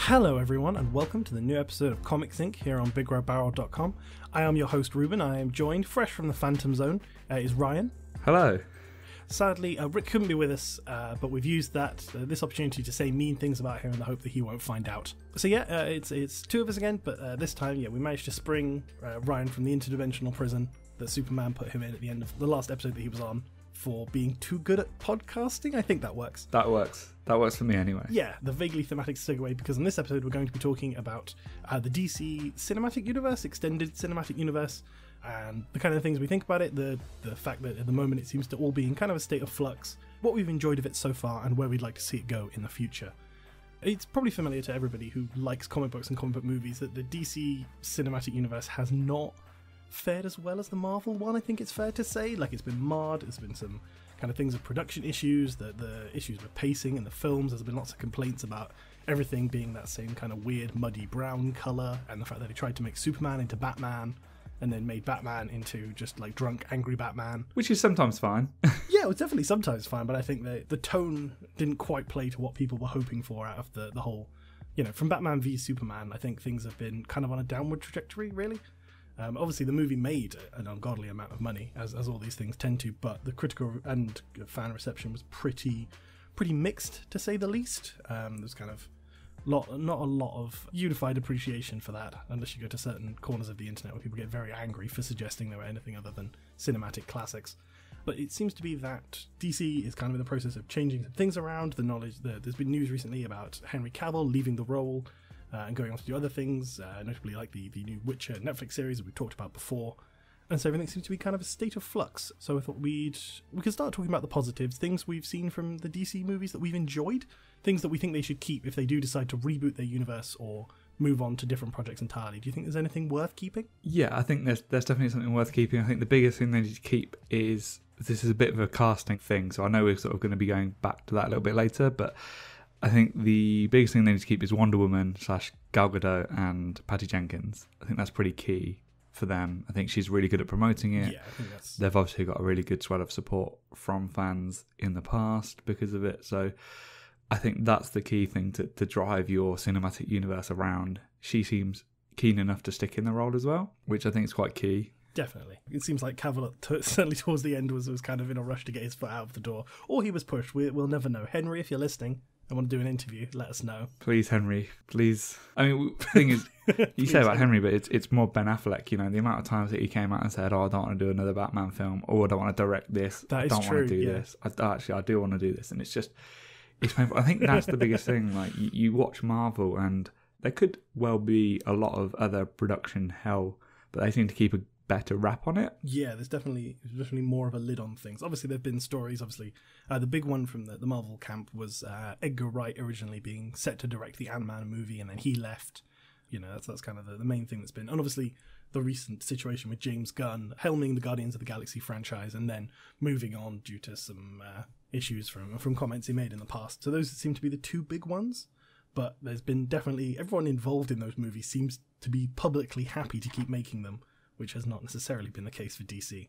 Hello everyone and welcome to the new episode of Comics Inc. here on BigRedBarel.com. I am your host Reuben. I am joined, fresh from the Phantom Zone, is Ryan. Hello. Sadly, Rick couldn't be with us, but we've used this opportunity to say mean things about him in the hope that he won't find out. So it's two of us again, but this time, we managed to spring Ryan from the interdimensional prison that Superman put him in at the end of the last episode that he was on for being too good at podcasting. I think that works. That works for me anyway. Yeah, the vaguely thematic segue, because in this episode we're going to be talking about the DC Cinematic Universe, Extended Cinematic Universe, and the kind of things we think about it, the fact that at the moment it seems to all be in kind of a state of flux, what we've enjoyed of it so far, and where we'd like to see it go in the future. It's probably familiar to everybody who likes comic books and comic book movies that the DC Cinematic Universe has not fared as well as the Marvel one, I think it's fair to say. Like, it's been marred, there's been some kind of things of production issues, the issues with pacing in the films, there's been lots of complaints about everything being that same kind of weird muddy brown colour, and the fact that they tried to make Superman into Batman and then made Batman into just like drunk angry Batman, which is sometimes fine. Yeah, it was definitely sometimes fine, but I think the tone didn't quite play to what people were hoping for out of the whole, from Batman v Superman. I think things have been kind of on a downward trajectory, really. Obviously, the movie made an ungodly amount of money, as all these things tend to, but the critical and fan reception was pretty mixed, to say the least. There's kind of not a lot of unified appreciation for that, unless you go to certain corners of the internet where people get very angry for suggesting they were anything other than cinematic classics. But it seems to be that DC is kind of in the process of changing some things around. There's been news recently about Henry Cavill leaving the role, and going on to do other things, notably like the new Witcher Netflix series that we've talked about before. And so everything seems to be kind of a state of flux. So I thought we could start talking about the positives, things we've seen from the DC movies that we've enjoyed, things that we think they should keep if they do decide to reboot their universe or move on to different projects entirely. Do you think there's anything worth keeping? Yeah, I think there's definitely something worth keeping. I think the biggest thing they need to keep is, this is a bit of a casting thing, so I know we're sort of going to be going back to that a little bit later, but I think the biggest thing they need to keep is Wonder Woman / Gal Gadot and Patty Jenkins. I think that's pretty key for them. I think she's really good at promoting it. Yeah, I think that's... They've obviously got a really good swell of support from fans in the past because of it. So I think that's the key thing to drive your cinematic universe around. She seems keen enough to stick in the role as well, which I think is quite key. Definitely. It seems like Cavill, certainly towards the end, was kind of in a rush to get his foot out of the door. Or he was pushed. We'll never know. Henry, if you're listening, I want to do an interview, let us know. Please, Henry, please. I mean, the thing is, you say about Henry, but it's more Ben Affleck, the amount of times that he came out and said, I don't want to do another Batman film, or I don't want to direct this, I don't want to do this, I do want to do this, and it's painful. I think that's the biggest thing. Like, you watch Marvel, and there could well be a lot of other production hell, but they seem to keep a better rap on it. Yeah, there's definitely more of a lid on things. Obviously, there have been stories. Obviously, the big one from the Marvel camp was Edgar Wright originally being set to direct the Ant-Man movie, and then he left. That's kind of the main thing that's been. And obviously, the recent situation with James Gunn helming the Guardians of the Galaxy franchise and then moving on due to some issues from comments he made in the past. So those seem to be the two big ones. But there's been definitely, everyone involved in those movies seems to be publicly happy to keep making them, which has not necessarily been the case for DC.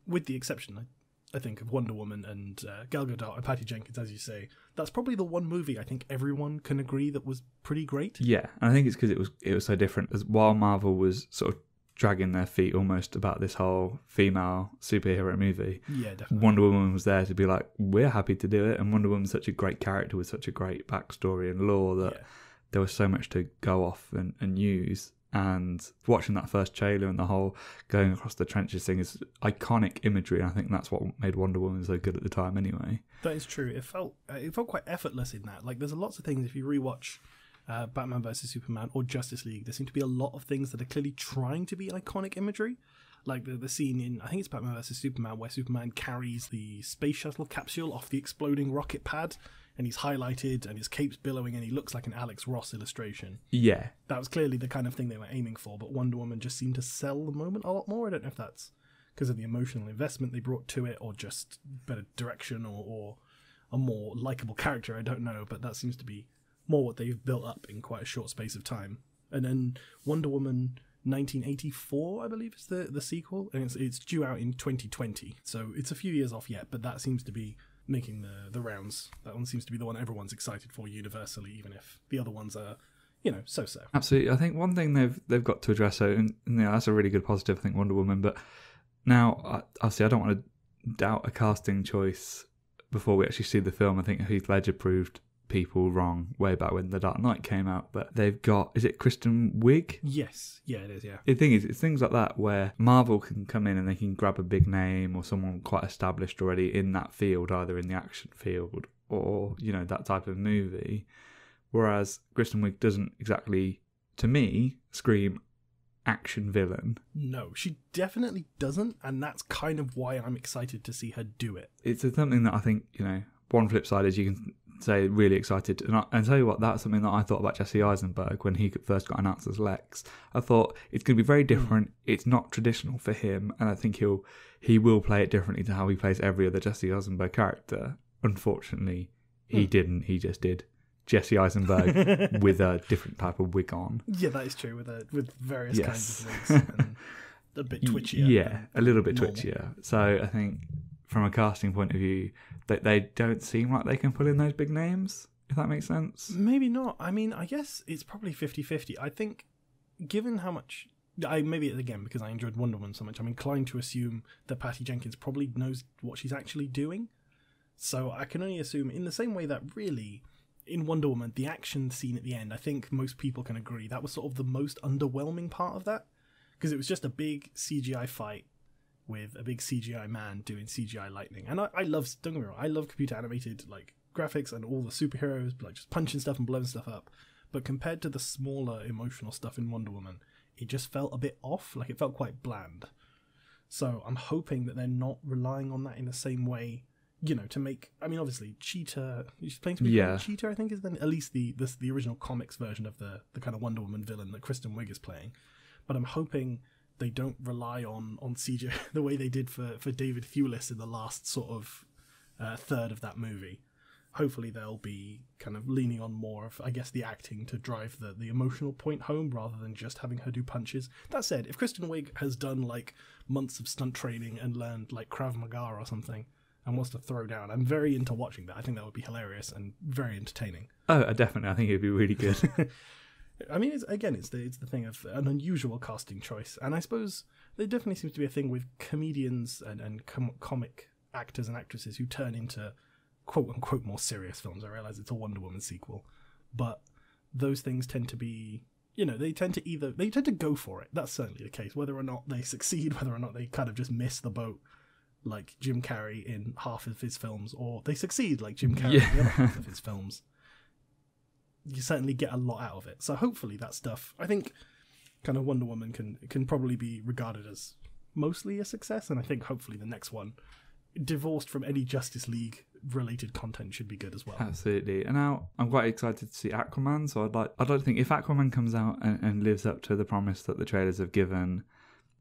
With the exception, I think, of Wonder Woman and Gal Gadot and Patty Jenkins, as you say. That's probably the one movie I think everyone can agree that was pretty great. Yeah, and I think it's because it was so different. As while Marvel was sort of dragging their feet almost about this whole female superhero movie, yeah, definitely, Wonder Woman was there to be like, we're happy to do it, and Wonder Woman's such a great character with such a great backstory and lore that there was so much to go off and use. And watching that first trailer and the whole going across the trenches thing is iconic imagery, and I think that's what made Wonder Woman so good at the time anyway. That is true. It felt quite effortless in that. Like, there's lots of things, if you rewatch Batman vs Superman or Justice League, there seem to be a lot of things that are clearly trying to be iconic imagery. Like the scene in, I think it's Batman vs Superman, where Superman carries the space shuttle capsule off the exploding rocket pad, and he's highlighted, and his cape's billowing, and he looks like an Alex Ross illustration. Yeah. That was clearly the kind of thing they were aiming for, but Wonder Woman just seemed to sell the moment a lot more. I don't know if that's because of the emotional investment they brought to it, or just better direction, or a more likable character, I don't know, but that seems to be more what they've built up in quite a short space of time. And then Wonder Woman 1984, I believe, is the sequel, and it's due out in 2020, so it's a few years off yet, but that seems to be making the rounds. That one seems to be the one everyone's excited for universally, even if the other ones are so-so. Absolutely. I think one thing they've got to address, and that's a really good positive, I think, Wonder Woman, but now, obviously, I don't want to doubt a casting choice before we actually see the film. I think Heath Ledger proved people wrong way back when The Dark Knight came out, but they've got, is it Kristen Wiig? Yes. Yeah, it is, yeah. The thing is, it's things like that where Marvel can come in and they can grab a big name or someone quite established already in that field, either in the action field or, that type of movie. Whereas Kristen Wiig doesn't exactly, to me, scream action villain. No, she definitely doesn't, and that's kind of why I'm excited to see her do it. It's something that I think, one flip side is you can say really excited. And tell you what, that's something that I thought about Jesse Eisenberg when he first got announced as Lex. I thought it's going to be very different. It's not traditional for him, and I think he will play it differently to how he plays every other Jesse Eisenberg character. Unfortunately, he didn't. He just did Jesse Eisenberg with a different type of wig on. Yeah, that is true, with various kinds of wigs. And a bit twitchier. Yeah, a little bit twitchier. So I think from a casting point of view, that they don't seem like they can pull in those big names, if that makes sense. Maybe not. I mean, I guess it's probably 50-50. I think, given how much... maybe, again, because I enjoyed Wonder Woman so much, I'm inclined to assume that Patty Jenkins probably knows what she's actually doing. So I can only assume, in the same way that really... in Wonder Woman, the action scene at the end, I think most people can agree, that was sort of the most underwhelming part of that. Because it was just a big CGI fight with a big CGI man doing CGI lightning. And I love, don't get me wrong, I love computer animated graphics and all the superheroes, just punching stuff and blowing stuff up. But compared to the smaller emotional stuff in Wonder Woman, it just felt a bit off, it felt quite bland. So I'm hoping that they're not relying on that in the same way, to make... I mean, obviously, Cheetah... She's playing to be Cheetah, I think, is then at least the original comics version of the kind of Wonder Woman villain that Kristen Wiig is playing. But I'm hoping they don't rely on CGI the way they did for David Thewlis in the last sort of third of that movie. Hopefully they'll be kind of leaning on more of, I guess, the acting to drive the emotional point home rather than just having her do punches. That said, if Kristen Wiig has done months of stunt training and learned Krav Maga or something and wants to throw down, I'm very into watching that. I think that would be hilarious and very entertaining. Oh, definitely. I think it'd be really good. I mean, it's the thing of an unusual casting choice, and I suppose there definitely seems to be a thing with comedians and comic actors and actresses who turn into quote-unquote more serious films. I realise it's a Wonder Woman sequel, but those things tend to be, they tend to go for it. That's certainly the case. Whether or not they succeed, whether or not they kind of just miss the boat, like Jim Carrey in half of his films, or they succeed like Jim Carrey in the other half of his films, you certainly get a lot out of it. So hopefully that stuff, I think kind of Wonder Woman can probably be regarded as mostly a success, and I think hopefully the next one, divorced from any Justice League related content, should be good as well. Absolutely. And now I'm quite excited to see Aquaman, so I'd like to think if Aquaman comes out and lives up to the promise that the trailers have given,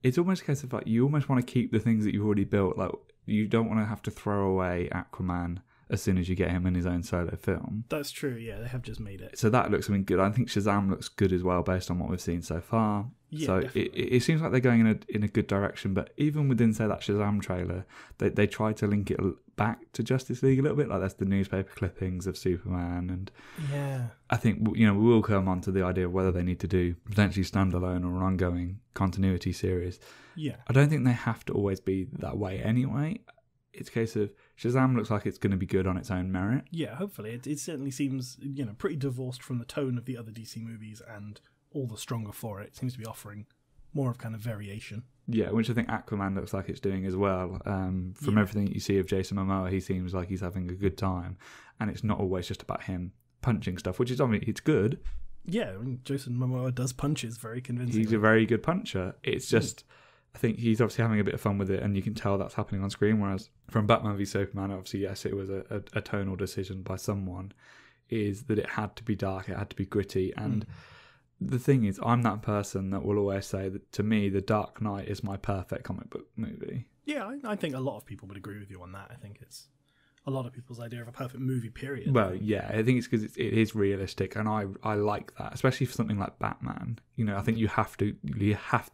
it's almost a case of you almost want to keep the things that you've already built. You don't want to have to throw away Aquaman as soon as you get him in his own solo film. That's true, yeah, they have just made it. So that looks good. I think Shazam looks good as well based on what we've seen so far. Yeah, so it seems like they're going in a good direction, but even within, say, that Shazam trailer, they try to link it back to Justice League a little bit, that's the newspaper clippings of Superman, and yeah, I think, we will come on to the idea of whether they need to do potentially standalone or an ongoing continuity series. Yeah. I don't think they have to always be that way anyway. It's a case of Shazam looks like it's going to be good on its own merit. Yeah, hopefully. It certainly seems, pretty divorced from the tone of the other DC movies, and all the stronger for it. It seems to be offering more of kind of variation. Yeah, which I think Aquaman looks like it's doing as well. From everything you see of Jason Momoa, he seems like he's having a good time, and it's not always just about him punching stuff, which is, it's good. Yeah, I mean, Jason Momoa does punches very convincingly. He's a very good puncher. It's just... I think he's obviously having a bit of fun with it, and you can tell that's happening on screen, whereas from Batman v Superman, obviously, yes, it was a tonal decision by someone, is that it had to be dark, it had to be gritty, and the thing is, I'm that person that will always say that, to me, The Dark Knight is my perfect comic book movie. Yeah, I think a lot of people would agree with you on that. I think it's a lot of people's idea of a perfect movie, period. Well, yeah, I think it's because it is realistic, and I like that, especially for something like Batman. I think you have to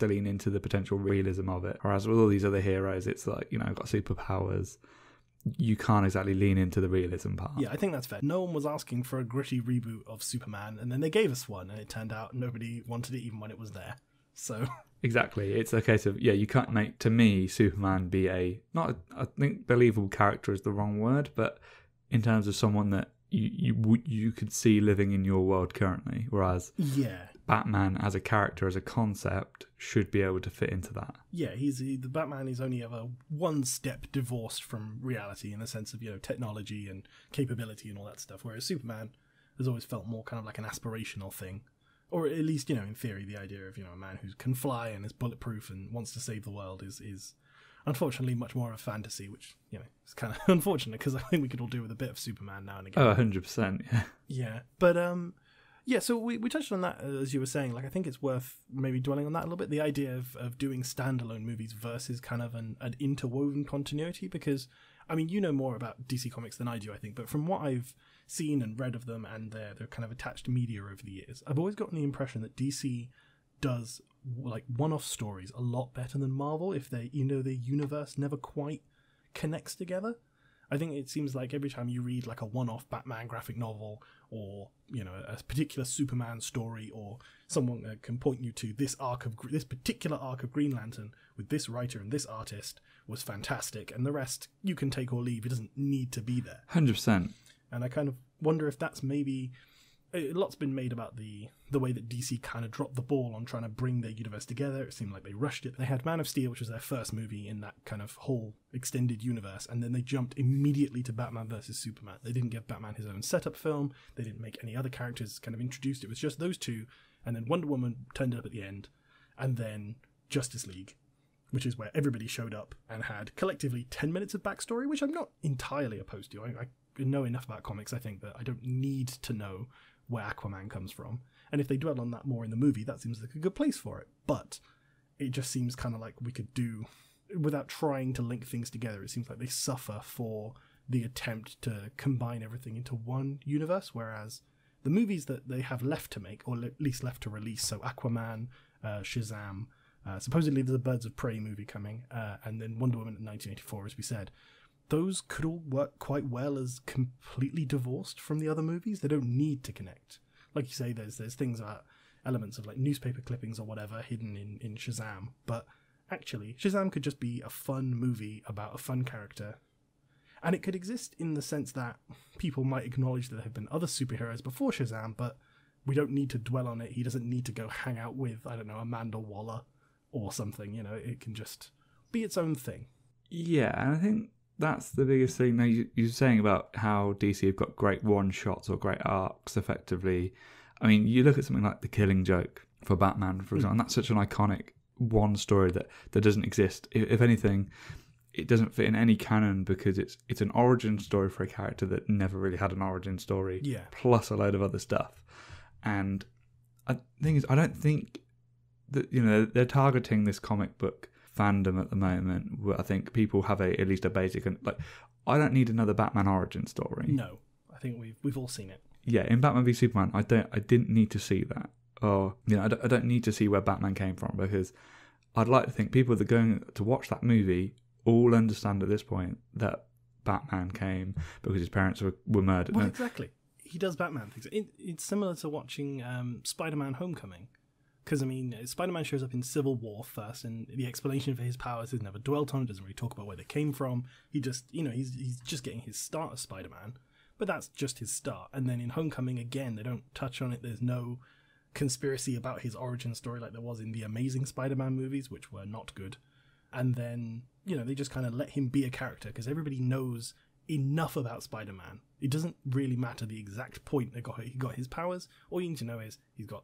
lean into the potential realism of it. Whereas with all these other heroes, it's got superpowers. you can't exactly lean into the realism part. Yeah, I think that's fair. No one was asking for a gritty reboot of Superman, and then they gave us one, and it turned out nobody wanted it even when it was there. So exactly, it's a case of you can't make, to me, Superman be I think believable character is the wrong word, but in terms of someone that you could see living in your world currently, whereas Batman as a character, as a concept, should be able to fit into that. Yeah, the Batman is only ever one step divorced from reality in the sense of, technology and capability and all that stuff, whereas Superman has always felt more kind of like an aspirational thing. Or at least, in theory, the idea of, a man who can fly and is bulletproof and wants to save the world is unfortunately much more of a fantasy, which, is kind of unfortunate because I think we could all do with a bit of Superman now and again. Oh, 100%, yeah. Yeah, but, so we touched on that, as you were saying. Like, I think it's worth maybe dwelling on that a little bit, the idea of doing standalone movies versus kind of an interwoven continuity, because, I mean, you know more about DC Comics than I do, I think, but from what I've seen and read of them and their kind of attached media over the years, I've always gotten the impression that DC does like one-off stories a lot better than Marvel if their universe never quite connects together. I think it seems like every time you read like a one-off Batman graphic novel or a particular Superman story, or someone can point you to this particular arc of Green Lantern with this writer and this artist was fantastic, and the rest you can take or leave. It doesn't need to be there. 100%. And I kind of wonder if that's maybe... A lot's been made about the way that DC kind of dropped the ball on trying to bring their universe together. It seemed like they rushed it. They had Man of Steel, which was their first movie in that kind of whole extended universe, and then they jumped immediately to Batman versus Superman. They didn't give Batman his own setup film. They didn't make any other characters kind of introduced. It was just those two, and then Wonder Woman turned up at the end, and then Justice League, which is where everybody showed up and had collectively 10 minutes of backstory, which I'm not entirely opposed to. I know enough about comics, I think, that I don't need to know where Aquaman comes from. And if they dwell on that more in the movie, that seems like a good place for it. But it just seems kind of like we could do, without trying to link things together, it seems like they suffer for the attempt to combine everything into one universe, whereas the movies that they have left to make, or at least left to release, so Aquaman, Shazam, supposedly there's a Birds of Prey movie coming, and then Wonder Woman in 1984, as we said, those could all work quite well as completely divorced from the other movies. They don't need to connect. Like you say, there's things about elements of like newspaper clippings or whatever hidden in Shazam, but actually Shazam could just be a fun movie about a fun character, and it could exist in the sense that people might acknowledge that there have been other superheroes before Shazam, but we don't need to dwell on it. He doesn't need to go hang out with, I don't know, Amanda Waller or something. It can just be its own thing. Yeah, and I think that's the biggest thing. Now, you're saying about how DC have got great one-shots or great arcs, effectively. I mean, you look at something like The Killing Joke for Batman, for example, and that's such an iconic one story that doesn't exist. If anything, it doesn't fit in any canon because it's an origin story for a character that never really had an origin story, plus a load of other stuff. And the thing is, I don't think that, they're targeting this comic book fandom at the moment where I think people have at least a basic, like, I don't need another Batman origin story. No, I think we've all seen it. Yeah, in Batman v Superman, I didn't need to see that, or I don't need to see where Batman came from, because I'd like to think people that are going to watch that movie all understand at this point that Batman came because his parents were murdered. Well, exactly. He does Batman things. It's similar to watching Spider-Man Homecoming. Because, I mean, Spider-Man shows up in Civil War first, and the explanation for his powers is never dwelt on. It doesn't really talk about where they came from. He just, he's just getting his start as Spider-Man. But that's just his start. And then in Homecoming, again, they don't touch on it. There's no conspiracy about his origin story like there was in the Amazing Spider-Man movies, which were not good. And then, they just kind of let him be a character, because everybody knows enough about Spider-Man. It doesn't really matter the exact point that he got his powers. All you need to know is he's got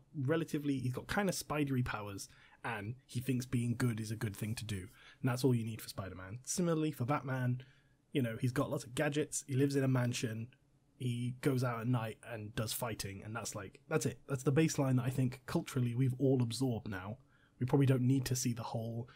kind of spidery powers, and he thinks being good is a good thing to do. And that's all you need for Spider-Man. Similarly, for Batman, he's got lots of gadgets, he lives in a mansion, he goes out at night and does fighting, and that's it. That's the baseline that I think culturally we've all absorbed now. We probably don't need to see the whole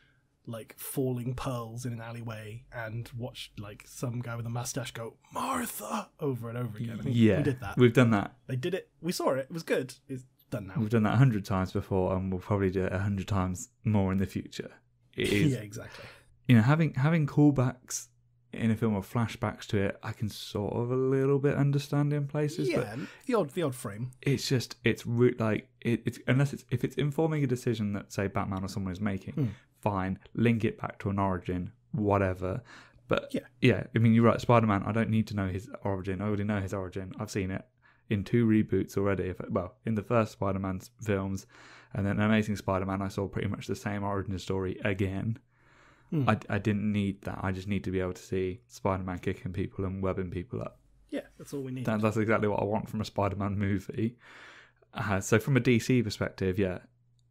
falling pearls in an alleyway and watch some guy with a mustache go Martha over and over again. I think we did that. We've done that. They did it. We saw it. It was good. It's done now. We've done that 100 times before, and we'll probably do it 100 times more in the future. It is, yeah, exactly. Having callbacks in a film with flashbacks to it, I can sort of a little bit understand in places. Yeah, but the odd frame. It's just it's unless if it's informing a decision that say Batman or someone is making, fine, link it back to an origin, whatever. But yeah, I mean, you're right. Spider-Man, I don't need to know his origin. I already know his origin. I've seen it in 2 reboots already. In the first Spider-Man films, and then Amazing Spider-Man, I saw pretty much the same origin story again. I didn't need that. I just need to be able to see Spider-Man kicking people and webbing people up. Yeah, that's all we need. That's exactly what I want from a Spider-Man movie. So from a DC perspective, yeah,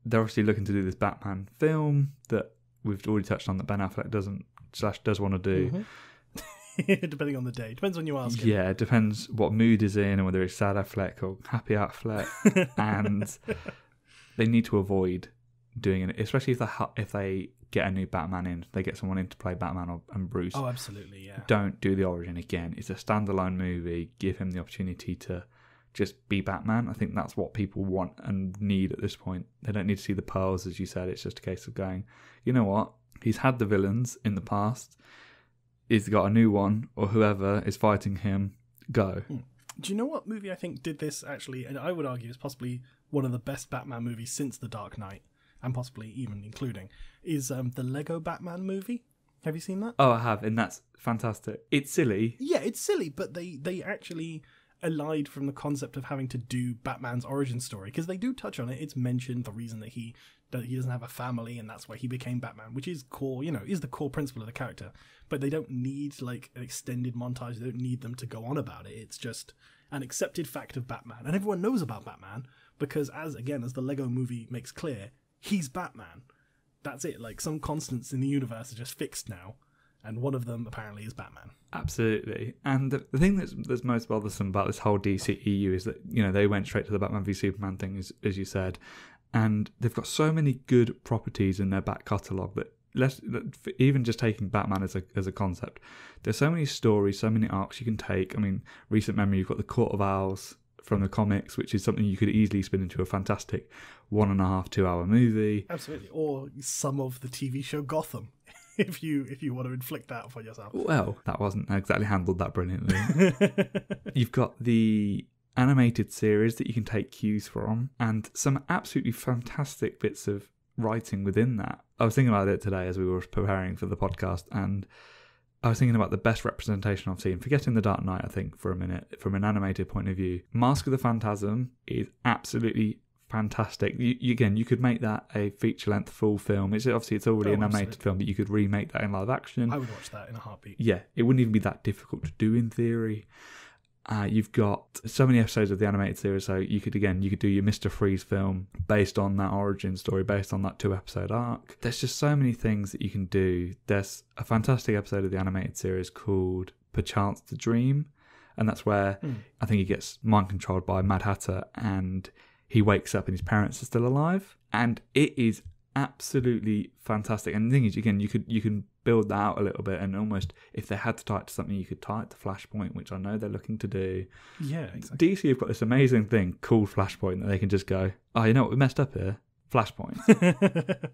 they're obviously looking to do this Batman film that we've already touched on that Ben Affleck does want to do. Depending on the day. Depends when you ask him. Yeah, it depends what mood is in and whether it's sad Affleck or happy Affleck. And they need to avoid doing it, especially if they get a new Batman in, they get someone in to play Batman and Bruce. Oh, absolutely, yeah. Don't do the origin again. It's a standalone movie. Give him the opportunity to just be Batman. I think that's what people want and need at this point. They don't need to see the pearls, as you said. It's just a case of going, you know what? He's had the villains in the past. He's got a new one, or whoever is fighting him. Go. Do you know what movie I think did this, actually? And I would argue is possibly one of the best Batman movies since The Dark Knight, and possibly even including, is the Lego Batman movie. Have you seen that? Oh, I have, and that's fantastic. It's silly. Yeah, it's silly, but they actually allied from the concept of having to do Batman's origin story, because they do touch on it. It's mentioned the reason that he doesn't have a family, and that's why he became Batman, which is core, is the core principle of the character. But they don't need like an extended montage. They don't need them to go on about it. It's just an accepted fact of Batman, and everyone knows about Batman because, as the Lego movie makes clear, he's Batman. That's it. Like, some constants in the universe are just fixed now, and one of them apparently is Batman. Absolutely. And the thing that's most bothersome about this whole DCEU is that, they went straight to the Batman v Superman thing, as you said, and they've got so many good properties in their back catalogue that, even just taking Batman as a concept, there's so many stories, so many arcs you can take. I mean, recent memory, you've got the Court of Owls from the comics, which is something you could easily spin into a fantastic 1.5, 2 hour movie. Absolutely. Or some of the TV show Gotham, if you want to inflict that upon yourself. Well, that wasn't exactly handled that brilliantly. You've got the animated series that you can take cues from, and some absolutely fantastic bits of writing within that. I was thinking about it today as we were preparing for the podcast, and I was thinking about the best representation I've seen, forgetting The Dark Knight, I think, for a minute, from an animated point of view. Mask of the Phantasm is absolutely fantastic. You could make that a feature-length full film. It's already an animated film, but you could remake that in live action. I would watch that in a heartbeat. Yeah, it wouldn't even be that difficult to do in theory. You've got so many episodes of the animated series, so you could do your Mr. Freeze film based on that origin story, based on that 2-episode arc. There's just so many things that you can do. There's a fantastic episode of the animated series called Perchance to Dream, and that's where I think he gets mind controlled by Mad Hatter, and he wakes up and his parents are still alive, and it is absolutely fantastic. And the thing is, again, you can build that out a little bit, and almost, if they had to tie it to something, you could tie it to Flashpoint, which I know they're looking to do. Yeah, exactly. DC have got this amazing thing called Flashpoint that they can just go, oh, you know what, we messed up here? Flashpoint.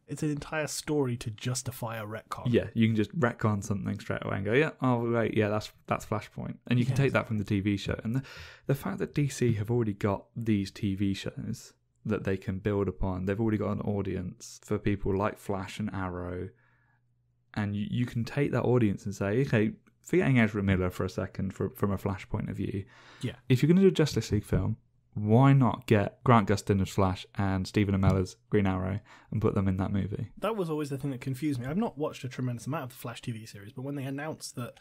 It's an entire story to justify a retcon. Yeah, you can just retcon something straight away and go, yeah, oh, right, yeah, that's Flashpoint. And you can take that from the TV show. And the fact that DC have already got these TV shows that they can build upon, they've already got an audience for people like Flash and Arrow, and you can take that audience and say, okay, forgetting Ezra Miller for a second from a Flash point of view, if you're going to do a Justice League film, why not get Grant Gustin as Flash and Stephen Amell as Green Arrow and put them in that movie? That was always the thing that confused me. I've not watched a tremendous amount of the Flash TV series, but when they announced that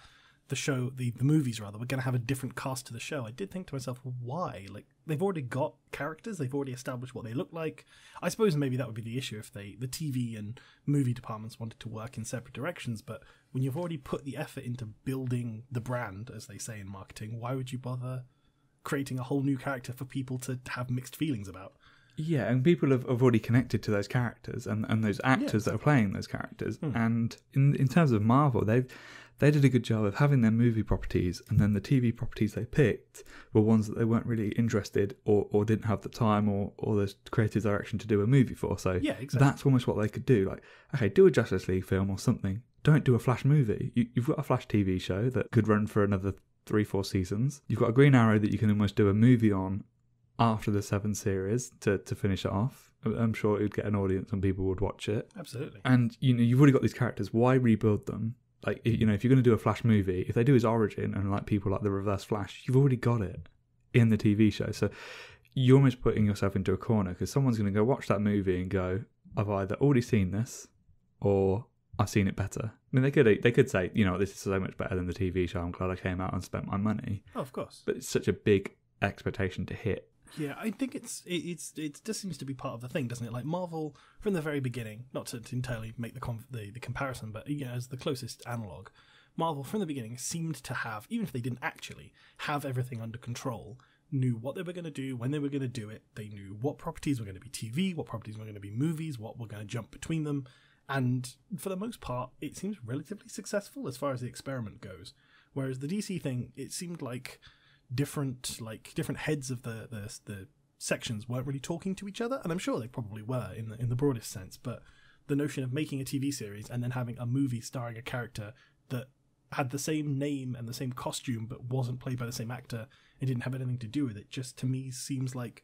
the movies were going to have a different cast to the show, I did think to myself, well, why? Like, they've already got characters, they've already established what they look like. I suppose maybe that would be the issue if the TV and movie departments wanted to work in separate directions, but when you've already put the effort into building the brand, as they say in marketing, why would you bother creating a whole new character for people to have mixed feelings about? Yeah, and people have already connected to those characters and those actors that are playing those characters. And in terms of Marvel, they did a good job of having their movie properties, and then the TV properties they picked were ones that they weren't really interested or didn't have the time or the creative direction to do a movie for. So exactly. That's almost what they could do. Like, okay, do a Justice League film or something. don't do a Flash movie. You've got a Flash TV show that could run for another 3-4 seasons. You've got a Green Arrow that you can almost do a movie on after the 7 series to finish it off. I'm sure it would get an audience and people would watch it. Absolutely. And, you've already got these characters. Why rebuild them? Like, if you're going to do a Flash movie, if they do his origin and like people like the Reverse Flash, you've already got it in the TV show. So you're almost putting yourself into a corner because someone's going to go watch that movie and go, I've either already seen this or I've seen it better. I mean, they could say, this is so much better than the TV show. I'm glad I came out and spent my money. Oh, of course. But it's such a big expectation to hit. Yeah, I think it just seems to be part of the thing, doesn't it? Like Marvel, from the very beginning, not to entirely make the comparison, but as the closest analog, Marvel from the beginning seemed to have, even if they didn't actually have everything under control, knew what they were going to do, when they were going to do it. They knew what properties were going to be TV, what properties were going to be movies, what were going to jump between them. And for the most part, it seems relatively successful as far as the experiment goes. Whereas the DC thing, it seemed like different heads of the sections weren't really talking to each other, and I'm sure they probably were in the broadest sense, but the notion of making a TV series and then having a movie starring a character that had the same name and the same costume but wasn't played by the same actor and didn't have anything to do with it, just to me seems like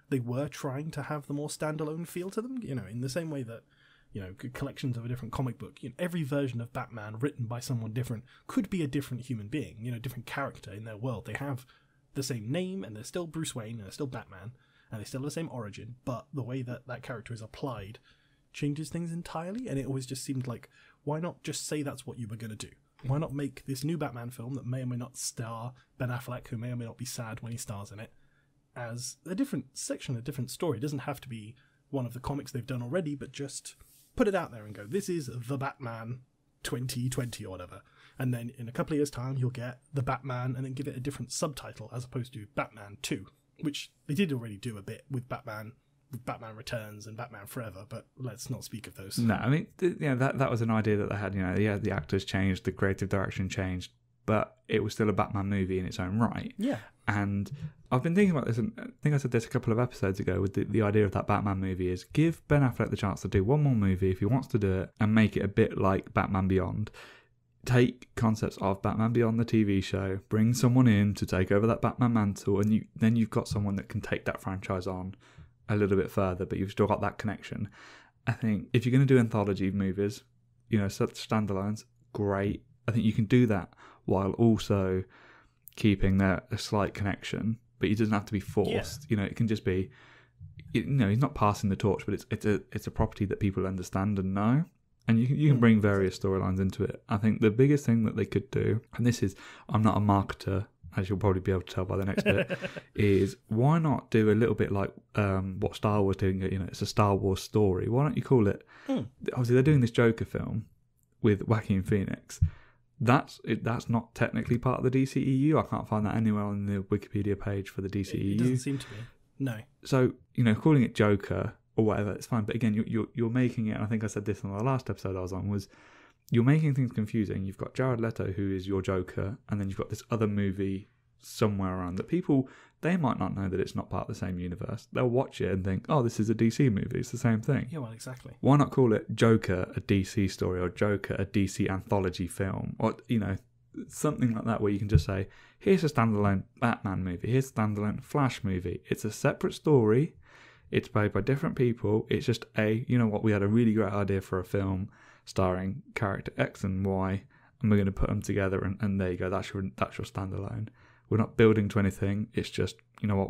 they were trying to have the more standalone feel to them, in the same way that collections of a different comic book, every version of Batman written by someone different could be a different human being, different character in their world. They have the same name and they're still Bruce Wayne and they're still Batman and they still have the same origin, but the way that character is applied changes things entirely. And it always just seemed like, why not just say that's what you were going to do? Why not make this new Batman film that may or may not star Ben Affleck, who may or may not be sad when he stars in it, as a different section, a different story? It doesn't have to be one of the comics they've done already, but just put it out there and go, this is the Batman 2020 or whatever. And then in a couple of years' time, you'll get the Batman and then give it a different subtitle as opposed to Batman 2, which they did already do a bit with Batman Returns and Batman Forever, but let's not speak of those. No, I mean, that was an idea that they had. The actors changed, the creative direction changed, but it was still a Batman movie in its own right. Yeah. And I've been thinking about this, and I think I said this a couple of episodes ago, with the idea of that Batman movie is give Ben Affleck the chance to do one more movie if he wants to do it and make it a bit like Batman Beyond. Take concepts of Batman Beyond, the TV show, bring someone in to take over that Batman mantle, and then you've got someone that can take that franchise on a little bit further, but you've still got that connection. I think if you're going to do anthology movies, such standalones, great. I think you can do that while also keeping a slight connection, but it doesn't have to be forced. Yeah. It can just be, he's not passing the torch, but it's a property that people understand and know, and you can bring various storylines into it. I think the biggest thing that they could do, and this is, I'm not a marketer, as you'll probably be able to tell by the next bit, is why not do a little bit like what Star Wars doing? It's a Star Wars story. Why don't you call it? Obviously, they're doing this Joker film with Joaquin Phoenix. That's not technically part of the DCEU. I can't find that anywhere on the Wikipedia page for the DCEU. It doesn't seem to be. No. So calling it Joker or whatever, it's fine. But again, you're making it. And I think I said this on the last episode I was on. Was you're making things confusing. You've got Jared Leto, who is your Joker, and then you've got this other movie somewhere around that people, they might not know that it's not part of the same universe. They'll watch it and think, oh, this is a DC movie. It's the same thing. Yeah, well, exactly. Why not call it Joker, a DC story, or Joker, a DC anthology film, or, something like that, where you can just say, here's a standalone Batman movie, here's a standalone Flash movie. It's a separate story. It's played by different people. It's just we had a really great idea for a film starring character X and Y, and we're going to put them together, and there you go. That's your standalone. We're not building to anything. It's just,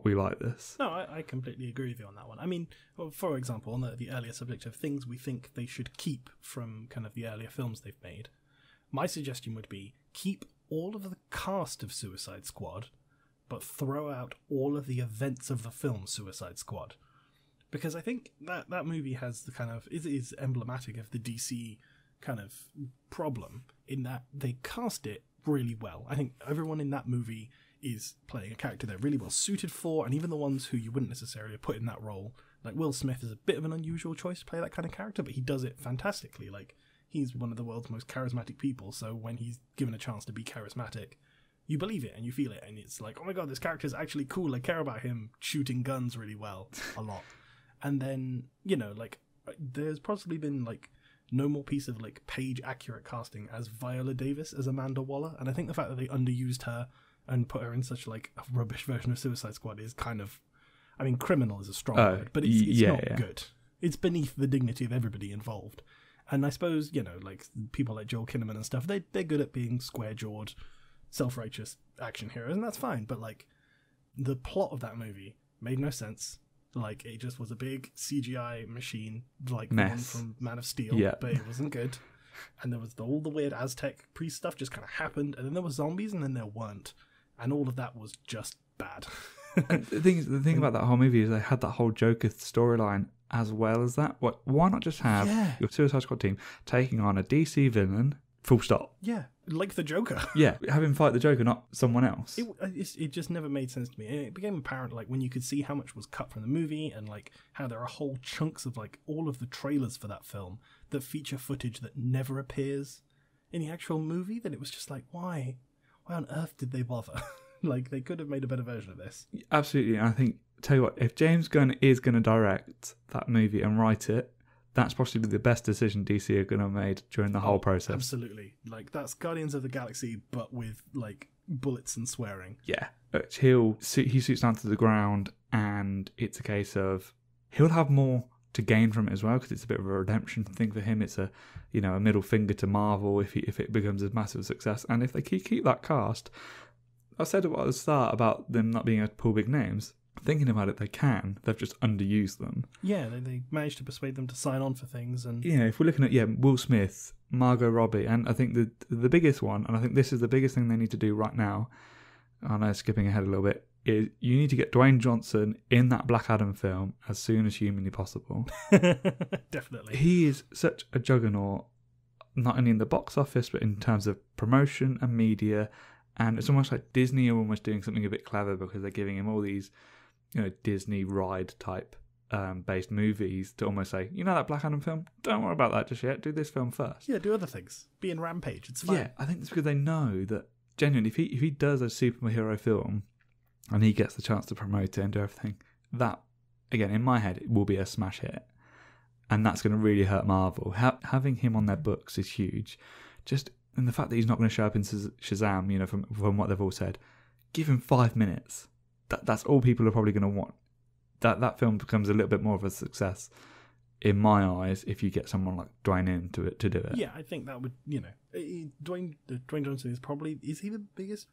we like this. No, I completely agree with you on that one. I mean, for example, on the earlier subject of things we think they should keep from kind of the earlier films they've made, my suggestion would be keep all of the cast of Suicide Squad, but throw out all of the events of the film Suicide Squad. Because I think that movie has the kind of, is emblematic of the DC kind of problem in that they cast it really well. I think everyone in that movie is playing a character they're really well suited for, and even the ones who you wouldn't necessarily put in that role, like Will Smith is a bit of an unusual choice to play that kind of character, but he does it fantastically. Like, he's one of the world's most charismatic people, so when he's given a chance to be charismatic, you believe it and you feel it, and it's like, oh my god, this character's actually cool, I care about him shooting guns really well a lot. And then, there's possibly been no more piece of like page accurate casting as Viola Davis as Amanda Waller. And I think the fact that they underused her and put her in such like a rubbish version of Suicide Squad is kind of, I mean, criminal is a strong word, but it's not good. It's beneath the dignity of everybody involved. And I suppose, you know, like people like Joel Kinnaman and stuff, they're good at being square-jawed, self-righteous action heroes, and that's fine. But like the plot of that movie made no sense. Like it just was a big CGI machine, like the one from Man of Steel, but it wasn't good. And there was all the weird Aztec priest stuff just kind of happened, and then there were zombies, and then there weren't, and all of that was just bad. And the thing about that whole movie is they had that whole Joker storyline as well as that. Why not just have your Suicide Squad team taking on a DC villain, full stop? Yeah, like the Joker. Yeah, have him fight the Joker, not someone else. It just never made sense to me. And it became apparent like when you could see how much was cut from the movie and like how there are whole chunks of like all of the trailers for that film that feature footage that never appears in the actual movie, that it was just like, why on earth did they bother? Like, they could have made a better version of this. Absolutely. And I think, tell you what, if James Gunn is going to direct that movie and write it, that's possibly the best decision DC are going to have made during the whole process. Absolutely. Like, that's Guardians of the Galaxy, but with, like, bullets and swearing. Yeah. He suits down to the ground, and it's a case of he'll have more to gain from it as well, because it's a bit of a redemption thing for him. It's a middle finger to Marvel if it becomes a massive success. And if they keep that cast... I said at the start about them not being able to pull big names. Thinking about it, they can. They've just underused them. Yeah, they managed to persuade them to sign on for things. And yeah, if we're looking at Will Smith, Margot Robbie, and I think the biggest one, and I think this is the biggest thing they need to do right now, I know skipping ahead a little bit, is you need to get Dwayne Johnson in that Black Adam film as soon as humanly possible. Definitely. He is such a juggernaut, not only in the box office, but in terms of promotion and media. And it's almost like Disney are almost doing something a bit clever because they're giving him all these, Disney ride type based movies to almost say, that Black Adam film? Don't worry about that just yet. Do this film first. Yeah, do other things. Be in Rampage. It's fine. Yeah, I think it's because they know that genuinely, if he does a superhero film and he gets the chance to promote it and do everything, that, again, in my head, it will be a smash hit. And that's going to really hurt Marvel. Having him on their books is huge. And the fact that he's not going to show up in Shazam, from what they've all said, give him 5 minutes. That's all people are probably going to want. That film becomes a little bit more of a success, in my eyes, if you get someone like Dwayne in to do it. Yeah, I think that would, Dwayne Johnson is he the biggest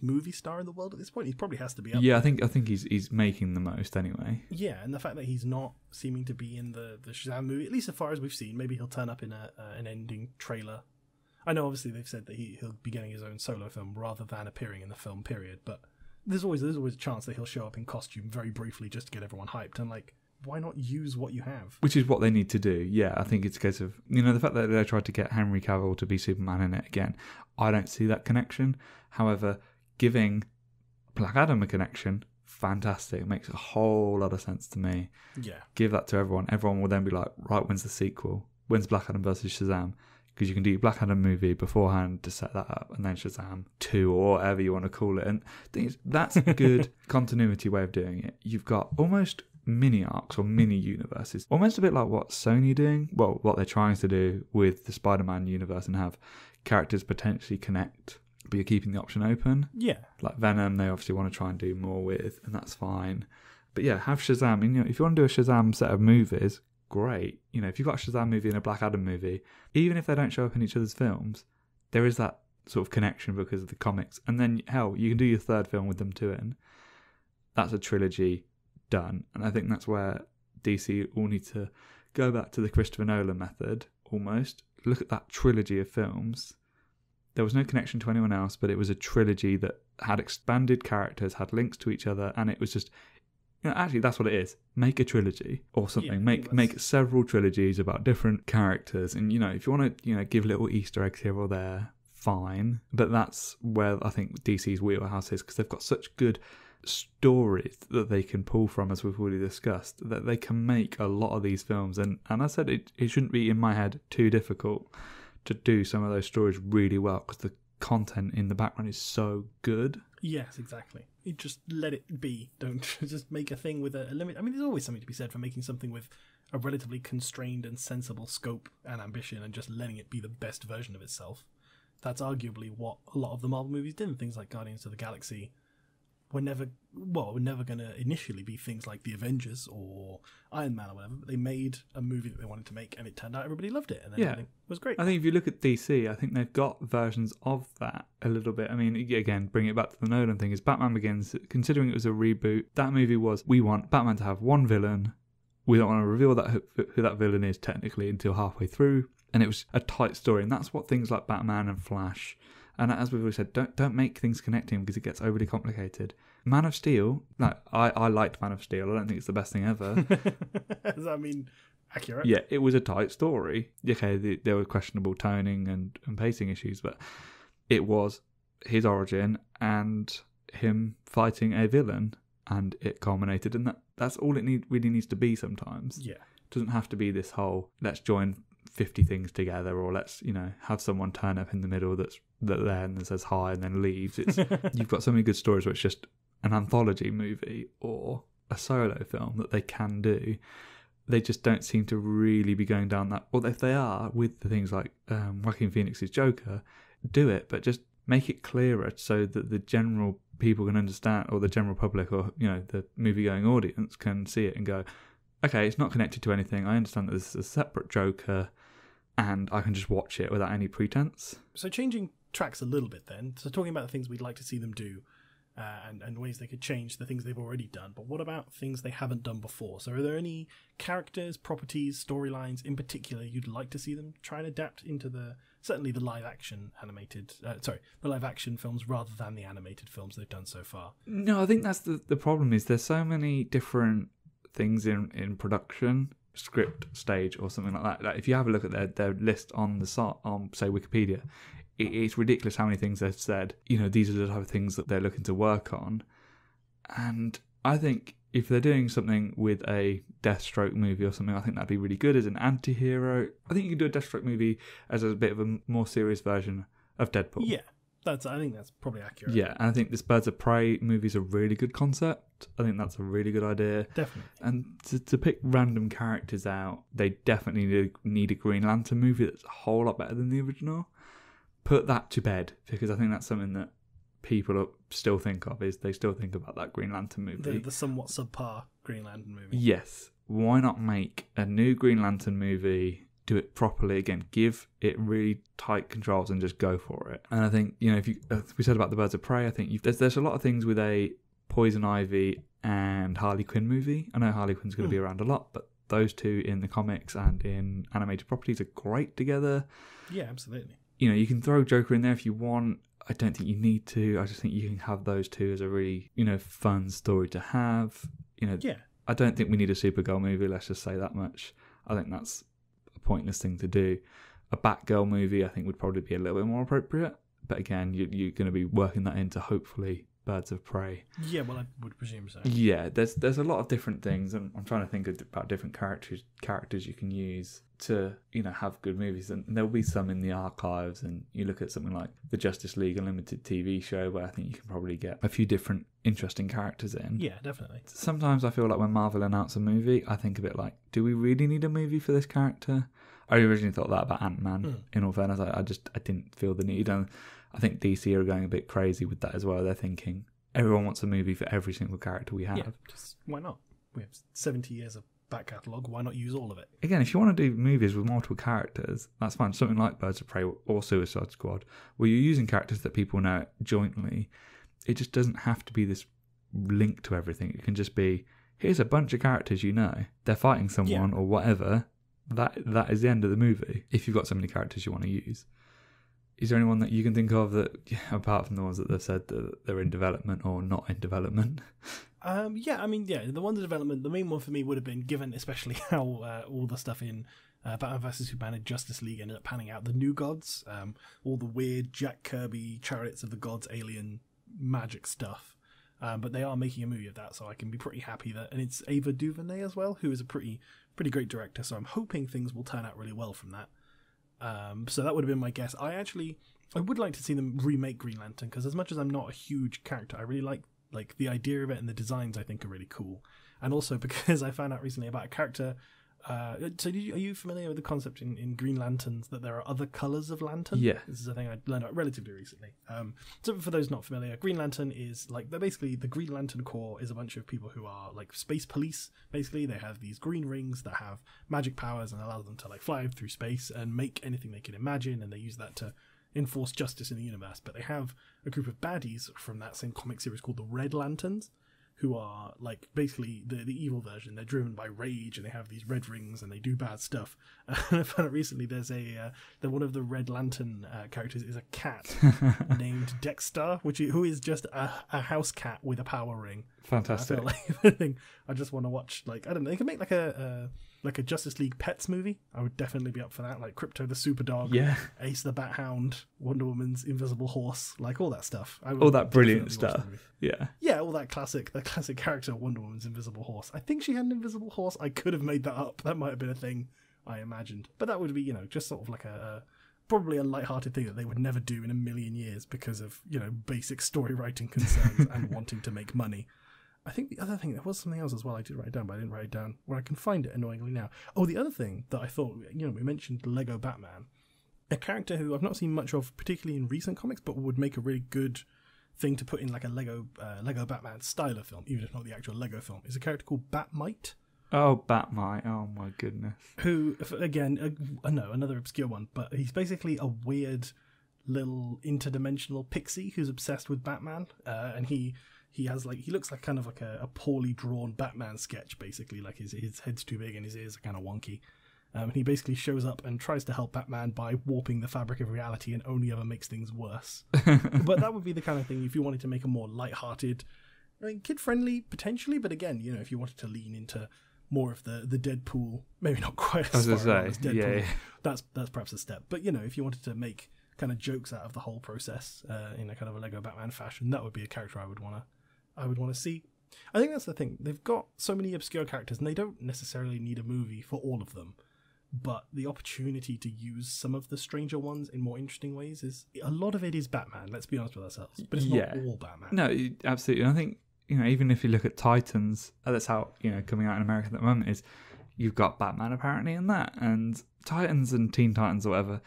movie star in the world at this point? He probably has to be up there. I think he's making the most anyway. Yeah, and the fact that he's not seeming to be in the Shazam movie, at least as far as we've seen, maybe he'll turn up in an ending trailer. I know, obviously, they've said that he'll be getting his own solo film rather than appearing in the film, period. But there's always a chance that he'll show up in costume very briefly just to get everyone hyped. And, why not use what you have? Which is what they need to do. Yeah, I think it's a case of, the fact that they tried to get Henry Cavill to be Superman in it again, I don't see that connection. However, giving Black Adam a connection, fantastic. It makes a whole lot of sense to me. Yeah. Give that to everyone. Everyone will then be like, right, when's the sequel? When's Black Adam versus Shazam? Because you can do your Black Adam movie beforehand to set that up, and then Shazam 2 or whatever you want to call it. And I think that's a good continuity way of doing it. You've got almost mini arcs or mini universes, almost a bit like what Sony are doing, well, what they're trying to do with the Spider-Man universe, and have characters potentially connect, but you're keeping the option open. Yeah. Like Venom, they obviously want to try and do more with, and that's fine. But yeah, have Shazam. And, if you want to do a Shazam set of movies, great. If you've got a Shazam movie and a Black Adam movie, even if they don't show up in each other's films, there is that sort of connection because of the comics. And then, hell, you can do your third film with them too. And that's a trilogy done. And I think that's where DC all need to go back to the Christopher Nolan method, almost. Look at that trilogy of films. There was no connection to anyone else, but it was a trilogy that had expanded characters, had links to each other, and it was just... actually, that's what it is. Make a trilogy or something. Yeah, make several trilogies about different characters. And, if you want to, give little Easter eggs here or there, fine. But that's where I think DC's wheelhouse is, because they've got such good stories that they can pull from, as we've already discussed, that they can make a lot of these films. And I said it shouldn't be, in my head, too difficult to do some of those stories really well, because the content in the background is so good. Yes, exactly. You just let it be. Don't just make a thing with a limit. I mean, there's always something to be said for making something with a relatively constrained and sensible scope and ambition and just letting it be the best version of itself. That's arguably what a lot of the Marvel movies did. Things like Guardians of the Galaxy were never going to initially be things like the Avengers or Iron Man or whatever, but they made a movie that they wanted to make, and it turned out everybody loved it, and then everything was great. I think if you look at DC, I think they've got versions of that a little bit. I mean, again, bring it back to the Nolan thing, is Batman Begins, considering it was a reboot, that movie was, we want Batman to have one villain, we don't want to reveal who that villain is technically until halfway through, and it was a tight story, and that's what things like Batman and Flash, and as we've always said, don't make things connecting because it gets overly complicated. Man of Steel, I liked Man of Steel. I don't think it's the best thing ever. Does that mean accurate? Yeah, it was a tight story. Okay, there were questionable toning and pacing issues, but it was his origin and him fighting a villain, and it culminated, and that's all it really needs to be sometimes. Yeah. It doesn't have to be this whole, let's join 50 things together, or let's have someone turn up in the middle that's there and then says hi and then leaves. It's you've got so many good stories where it's just an anthology movie or a solo film that they can do. They just don't seem to really be going down that. Or if they are, with the things like Joaquin Phoenix's Joker, do it, but just make it clearer so that the general people can understand, or the general public, or the movie-going audience can see it and go, okay, it's not connected to anything. I understand that this is a separate Joker, and I can just watch it without any pretense. So changing tracks a little bit then, so talking about the things we'd like to see them do, and ways they could change the things they've already done, but what about things they haven't done before? So are there any characters, properties, storylines in particular you'd like to see them try and adapt into certainly the live action films rather than the animated films they've done so far? No, I think that's the problem, is there's so many different things in production, script, stage, or something like that. Like if you have a look at their list on the site, on say Wikipedia, it's ridiculous how many things they've said. These are the type of things that they're looking to work on. And I think if they're doing something with a Deathstroke movie or something, I think that'd be really good as an anti-hero. I think you can do a Deathstroke movie as a bit of a more serious version of Deadpool. Yeah. I think that's probably accurate. Yeah, and I think this Birds of Prey movie is a really good concept. I think that's a really good idea. Definitely. And to pick random characters out, they definitely need a Green Lantern movie that's a whole lot better than the original. Put that to bed, because I think that's something that people still think of, is they still think about that Green Lantern movie. The somewhat subpar Green Lantern movie. Yes. Why not make a new Green Lantern movie, do it properly again, give it really tight controls and just go for it. And I think, if we said about the Birds of Prey, I think there's a lot of things with a Poison Ivy and Harley Quinn movie. I know Harley Quinn's going to be around a lot, but those two in the comics and in animated properties are great together. Yeah, absolutely. You can throw Joker in there if you want. I don't think you need to. I just think you can have those two as a really, fun story to have. Yeah. I don't think we need a Supergirl movie, let's just say that much. I think that's a pointless thing to do. A Batgirl movie, I think, would probably be a little bit more appropriate. But again, you're going to be working that into, hopefully, Birds of Prey. Yeah, well, I would presume so. Yeah, there's a lot of different things, and I'm trying to think about different characters you can use to have good movies, and there'll be some in the archives. And you look at something like the Justice League Unlimited TV show, where I think you can probably get a few different interesting characters in. Yeah, definitely. Sometimes I feel like when Marvel announce a movie, I think a bit like, do we really need a movie for this character? I originally thought that about Ant-Man. In all fairness, I didn't feel the need, and I think DC are going a bit crazy with that as well. They're thinking everyone wants a movie for every single character we have. Yeah, just why not? We have 70 years of back catalogue. Why not use all of it? Again, if you want to do movies with multiple characters, that's fine. Something like Birds of Prey or Suicide Squad, where you're using characters that people know jointly. It just doesn't have to be this link to everything. It can just be, here's a bunch of characters they're fighting someone or whatever. That is the end of the movie, if you've got so many characters you want to use. Is there anyone that you can think of that, apart from the ones that they've said that they're in development or not in development? The ones in development, the main one for me would have been, given especially how all the stuff in Batman vs Superman and Justice League ended up panning out, the New Gods, all the weird Jack Kirby Chariots of the Gods alien magic stuff. But they are making a movie of that, so I can be pretty happy that, and it's Ava DuVernay as well, who is a pretty great director, so I'm hoping things will turn out really well from that. So that would have been my guess. I would like to see them remake Green Lantern, because as much as I'm not a huge character, I really like the idea of it, and the designs I think are really cool. And also because I found out recently about a character So are you familiar with the concept in Green Lanterns that there are other colours of lantern? Yeah. This is a thing I learned about relatively recently. So for those not familiar, Green Lantern is like, they're basically, the Green Lantern Corps is a bunch of people who are like space police. Basically, they have these green rings that have magic powers and allow them to like fly through space and make anything they can imagine, and they use that to enforce justice in the universe. But they have a group of baddies from that same comic series called the Red Lanterns, who are like basically the evil version. They're driven by rage and they have these red rings and they do bad stuff. And I found out recently there's that one of the Red Lantern characters is a cat named Dexter, who is just a house cat with a power ring. Fantastic. I just want to watch, like, I don't know, they can make like a Justice League Pets movie. I would definitely be up for that. Like Crypto the Super Dog, Ace the Bat Hound, Wonder Woman's Invisible Horse, like all that stuff. All that brilliant stuff. Yeah, all that classic character, Wonder Woman's Invisible Horse. I think she had an invisible horse. I could have made that up. That might have been a thing I imagined. But that would be, just sort of like probably a lighthearted thing that they would never do in a million years because of, basic story writing concerns and wanting to make money. I think the other thing, there was something else as well I did write it down, but I didn't write it down where I can find it annoyingly now. Oh, the other thing that I thought, we mentioned Lego Batman. A character who I've not seen much of, particularly in recent comics, but would make a really good thing to put in like a Lego Batman style of film, even if not the actual Lego film, is a character called Batmite. Oh, Batmite. Oh, my goodness. Who, again, another obscure one, but he's basically a weird little interdimensional pixie who's obsessed with Batman, and he has he looks like kind of like a poorly drawn Batman sketch, basically. Like his head's too big and his ears are kind of wonky. And he basically shows up and tries to help Batman by warping the fabric of reality and only ever makes things worse. But that would be the kind of thing if you wanted to make a more lighthearted, kid-friendly potentially, but again, if you wanted to lean into more of the Deadpool, maybe not quite as far as Deadpool, that's perhaps a step. But, if you wanted to make kind of jokes out of the whole process in a kind of a Lego Batman fashion, that would be a character I would want to see. I think that's the thing. They've got so many obscure characters and they don't necessarily need a movie for all of them. But the opportunity to use some of the stranger ones in more interesting ways is, a lot of it is Batman, let's be honest with ourselves. But it's not all Batman. No, absolutely. And I think, even if you look at Titans, that's how, coming out in America at the moment, is you've got Batman apparently in that. And Titans and Teen Titans or whatever,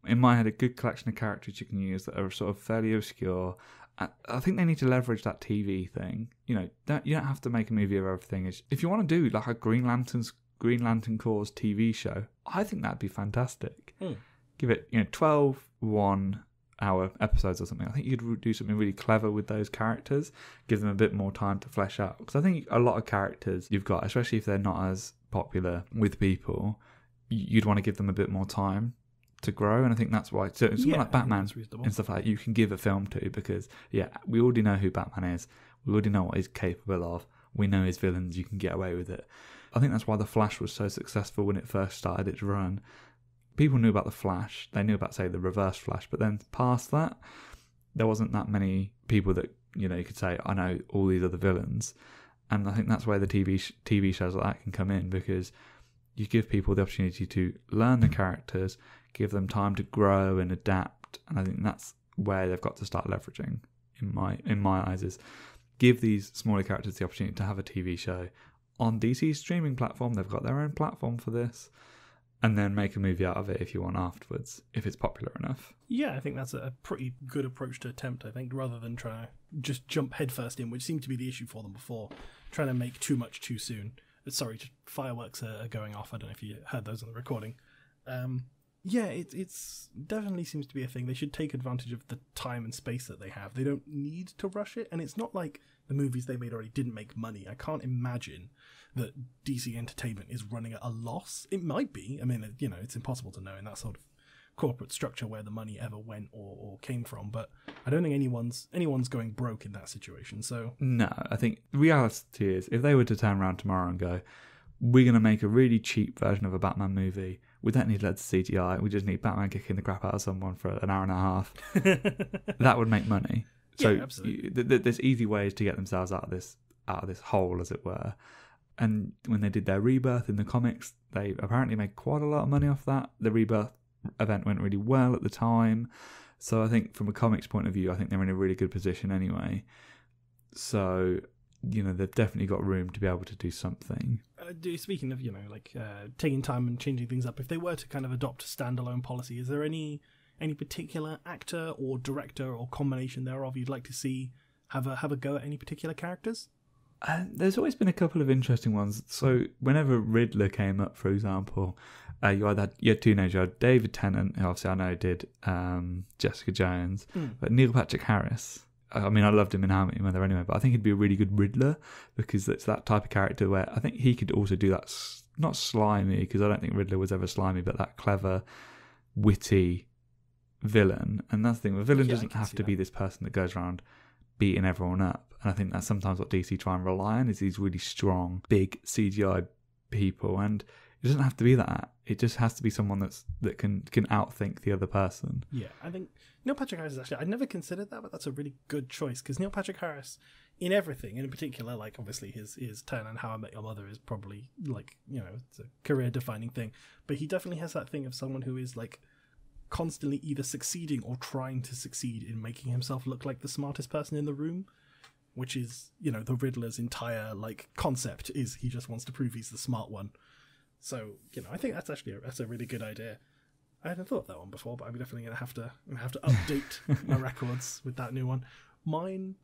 in my head, a good collection of characters you can use that are sort of fairly obscure. I think they need to leverage that TV thing. You don't have to make a movie of everything. If you want to do like a Green Lantern Corps TV show, I think that'd be fantastic. Give it 12 1-hour episodes or something. I think you could do something really clever with those characters, give them a bit more time to flesh out, because I think a lot of characters you've got, especially if they're not as popular with people, you'd want to give them a bit more time to grow. And I think that's why something like Batman and stuff like that you can give a film to, because we already know who Batman is, we already know what he's capable of, we know his villains, you can get away with it. I think that's why The Flash was so successful when it first started its run. People knew about The Flash, they knew about, say, the Reverse Flash, but then past that, there wasn't that many people that, you could say, I know all these other villains. And I think that's where the TV shows like that can come in, because you give people the opportunity to learn the characters, give them time to grow and adapt, and I think that's where they've got to start leveraging, in my eyes, is give these smaller characters the opportunity to have a TV show on DC's streaming platform. They've got their own platform for this, and then make a movie out of it if you want afterwards, if it's popular enough. Yeah, I think that's a pretty good approach to attempt, I think, rather than trying to just jump headfirst in, which seemed to be the issue for them before, trying to make too much too soon. Sorry, fireworks are going off. I don't know if you heard those on the recording. It's definitely seems to be a thing. They should take advantage of the time and space that they have. They don't need to rush it, and it's not like the movies they made already didn't make money. I can't imagine that DC Entertainment is running at a loss. It might be. I mean, it's impossible to know in that sort of corporate structure where the money ever went or came from, but I don't think anyone's going broke in that situation. So no, I think the reality is, if they were to turn around tomorrow and go, we're going to make a really cheap version of a Batman movie, we don't need loads of CGI, we just need Batman kicking the crap out of someone for an hour and a half, that would make money. So yeah, absolutely. There's easy ways to get themselves out of this hole, as it were. And when they did their Rebirth in the comics, they apparently made quite a lot of money off that. The Rebirth event went really well at the time. So I think from a comics point of view, I think they're in a really good position anyway. So they've definitely got room to be able to do something. Speaking of, taking time and changing things up, if they were to kind of adopt a standalone policy, is there any particular actor or director or combination thereof you'd like to see have a go at any particular characters? There's always been a couple of interesting ones. So whenever Riddler came up, for example, you had two names. You had David Tennant, who obviously I know did Jessica Jones, but Neil Patrick Harris. I mean, I loved him in How I Met Your Mother anyway, but I think he'd be a really good Riddler because it's that type of character where I think he could also do that, not slimy, because I don't think Riddler was ever slimy, but that clever, witty villain. And that's the thing, a villain doesn't have to be this person that goes around beating everyone up. And I think that's sometimes what DC try and rely on, is these really strong, big CGI people. And it doesn't have to be that. It just has to be someone that can outthink the other person. Yeah, I think Neil Patrick Harris is actually, I'd never considered that, but that's a really good choice, because Neil Patrick Harris, in everything, and in particular, like, obviously his turn on How I Met Your Mother is probably, like, it's a career-defining thing, but he definitely has that thing of someone who is, like, constantly either succeeding or trying to succeed in making himself look like the smartest person in the room, which is, the Riddler's entire, like, concept is he just wants to prove he's the smart one. So, I think that's actually that's a really good idea. I hadn't thought of that one before, but I'm definitely going to have to update my records with that new one. Mine,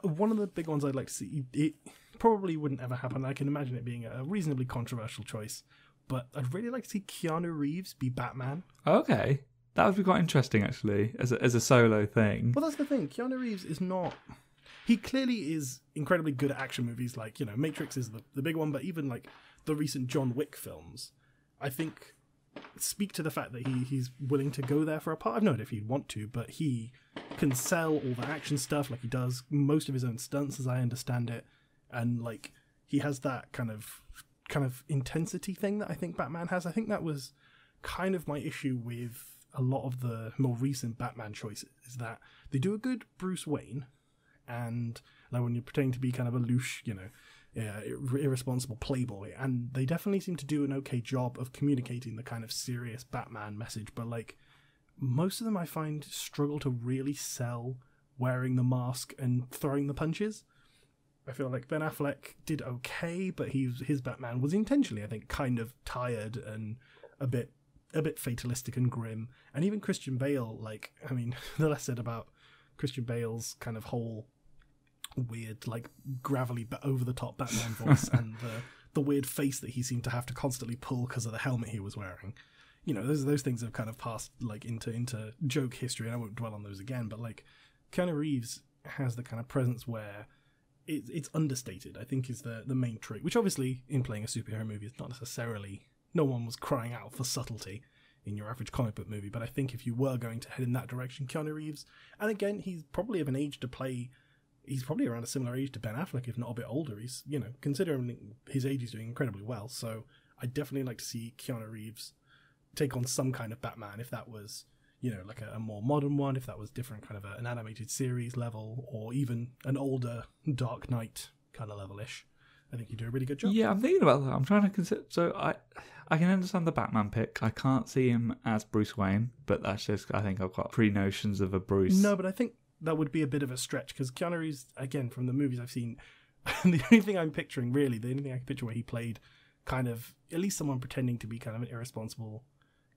one of the big ones I'd like to see, it probably wouldn't ever happen. I can imagine it being a reasonably controversial choice, but I'd really like to see Keanu Reeves be Batman. Okay. That would be quite interesting, actually, as a solo thing. Well, that's the thing. Keanu Reeves is not... He clearly is incredibly good at action movies, like, Matrix is the big one, but even, like, the recent John Wick films, I think, speak to the fact that he's willing to go there for a part. I've no idea if he'd want to, but he can sell all the action stuff, like he does most of his own stunts, as I understand it, and, like, he has that kind of intensity thing that I think Batman has. I think that was kind of my issue with a lot of the more recent Batman choices, is that they do a good Bruce Wayne, and like when you're pretending to be kind of a louche, irresponsible playboy, and they definitely seem to do an okay job of communicating the kind of serious Batman message, but like most of them I find struggle to really sell wearing the mask and throwing the punches. I feel like Ben Affleck did okay, but his Batman was intentionally, I think, kind of tired and a bit fatalistic and grim. And even Christian Bale, like, I mean, the less said about Christian Bale's kind of whole weird, like, gravelly but over-the-top Batman voice and the weird face that he seemed to have to constantly pull because of the helmet he was wearing. Those things have kind of passed, like, into joke history, and I won't dwell on those again, but, like, Keanu Reeves has the kind of presence where it's understated, I think, is the main trick, which obviously, in playing a superhero movie, is not necessarily... No one was crying out for subtlety in your average comic book movie, but I think if you were going to head in that direction, Keanu Reeves, and again, he's probably of an age to play... He's probably around a similar age to Ben Affleck, if not a bit older. He's, considering his age, he's doing incredibly well. So I'd definitely like to see Keanu Reeves take on some kind of Batman, if that was, like a more modern one, if that was different, kind of an animated series level, or even an older Dark Knight kind of level-ish. I think you do a really good job. Yeah, I'm thinking about that. I'm trying to consider... So I can understand the Batman pick. I can't see him as Bruce Wayne, but that's just... I think I've got pre-notions of a Bruce. No, but I think that would be a bit of a stretch, because Keanu Reeves, again, from the movies I've seen, the only thing I'm picturing, really, the only thing I can picture where he played kind of, at least someone pretending to be kind of an irresponsible,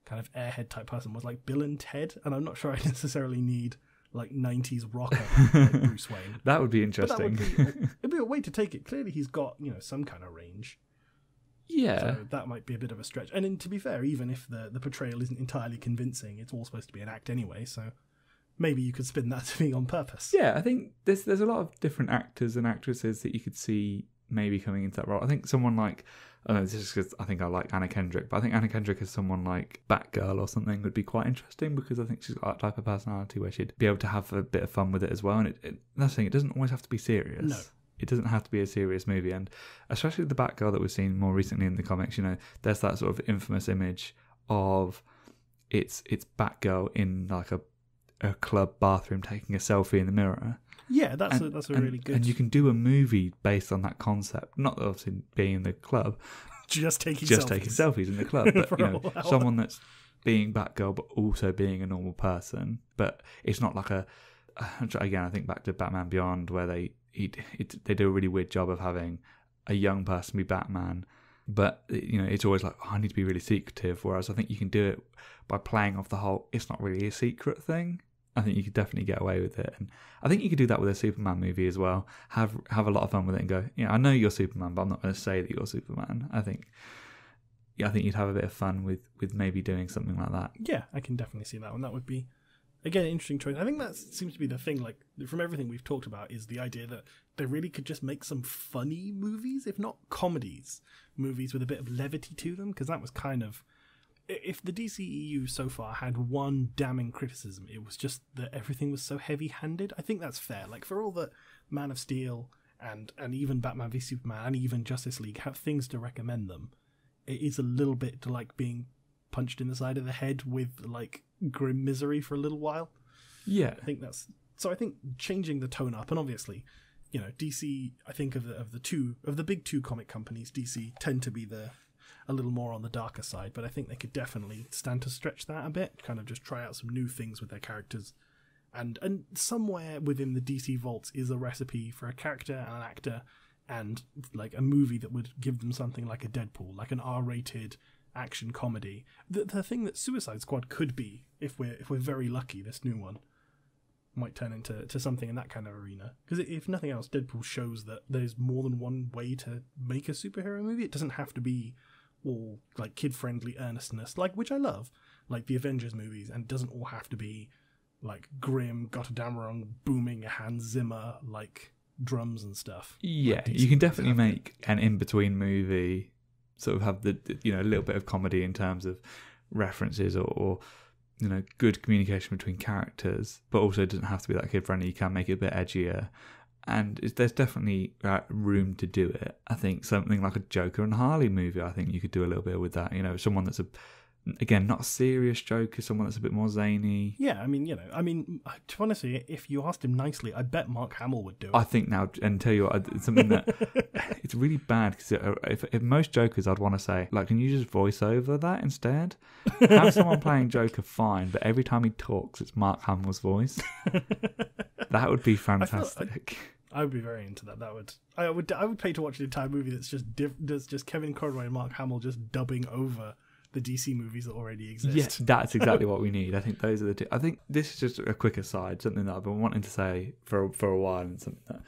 kind of airhead type person, was like Bill and Ted, and I'm not sure I necessarily need like 90s rocker like Bruce Wayne. That would be interesting. It'd be a way to take it. Clearly he's got, some kind of range. Yeah. So that might be a bit of a stretch. And then, to be fair, even if the portrayal isn't entirely convincing, it's all supposed to be an act anyway, so maybe you could spin that to be on purpose. Yeah, I think there's a lot of different actors and actresses that you could see maybe coming into that role. I think someone like, this is because I think I like Anna Kendrick, but I think Anna Kendrick as someone like Batgirl or something would be quite interesting, because I think she's got that type of personality where she'd be able to have a bit of fun with it as well. And that's the thing, it doesn't always have to be serious. No. It doesn't have to be a serious movie. And especially the Batgirl that we've seen more recently in the comics, there's that sort of infamous image of it's Batgirl in like a club bathroom taking a selfie in the mirror. Yeah, that's a really good... And you can do a movie based on that concept. Not obviously being in the club. Just taking selfies in the club. But, someone that's being Batgirl but also being a normal person. But it's not like again, I think back to Batman Beyond, where they they do a really weird job of having a young person be Batman, but it's always like, I need to be really secretive, whereas I think you can do it by playing off the whole it's not really a secret thing. I think you could definitely get away with it, and I think you could do that with a Superman movie as well. Have a lot of fun with it and go, I know you're Superman, but I'm not going to say that you're Superman. I think you'd have a bit of fun with maybe doing something like that. Yeah, I can definitely see that one. That would be, again, an interesting choice. I think that seems to be the thing, like, from everything we've talked about, is the idea that they really could just make some funny movies, if not comedies, movies with a bit of levity to them, because that was kind of, if the DCEU so far had one damning criticism, it was just that everything was so heavy-handed. I think that's fair. Like, for all that Man of Steel and even Batman v Superman and even Justice League have things to recommend them, it is a little bit like being punched in the side of the head with, like, grim misery for a little while. Yeah. I think changing the tone up, and obviously, DC, I think of the big two comic companies, DC tend to be a little more on the darker side, but I think they could definitely stand to stretch that a bit, kind of just try out some new things with their characters. And somewhere within the DC vaults is a recipe for a character and an actor and like a movie that would give them something like a Deadpool, like an R-rated action comedy. The thing that Suicide Squad could be, if we're very lucky, this new one might turn into something in that kind of arena. Because if nothing else, Deadpool shows that there's more than one way to make a superhero movie. It doesn't have to be all like kid-friendly earnestness, like, which I love, like the Avengers movies, and it doesn't all have to be like grim, Gotterdammerung, booming Hans Zimmer, like drums and stuff. Yeah, like you can definitely make an in-between movie, sort of have the a little bit of comedy in terms of references or good communication between characters, but also it doesn't have to be that kid-friendly. You can make it a bit edgier. And there's definitely room to do it. I think something like a Joker and Harley movie, I think you could do a little bit with that. Someone that's not a serious Joker, someone that's a bit more zany. Yeah, I mean, to honestly, if you asked him nicely, I bet Mark Hamill would do it. I think now, and tell you what, it's something that it's really bad, because if most Jokers, I'd want to say, like, can you just voice over that instead? Have someone playing Joker, fine, but every time he talks, it's Mark Hamill's voice. That would be fantastic. I would be very into that. I would pay to watch an entire movie that's just Kevin Conroy and Mark Hamill just dubbing over the DC movies that already exist. Yes, that's exactly what we need. I think those are the two. I think this is just a quick aside, something that I've been wanting to say for a while, and something that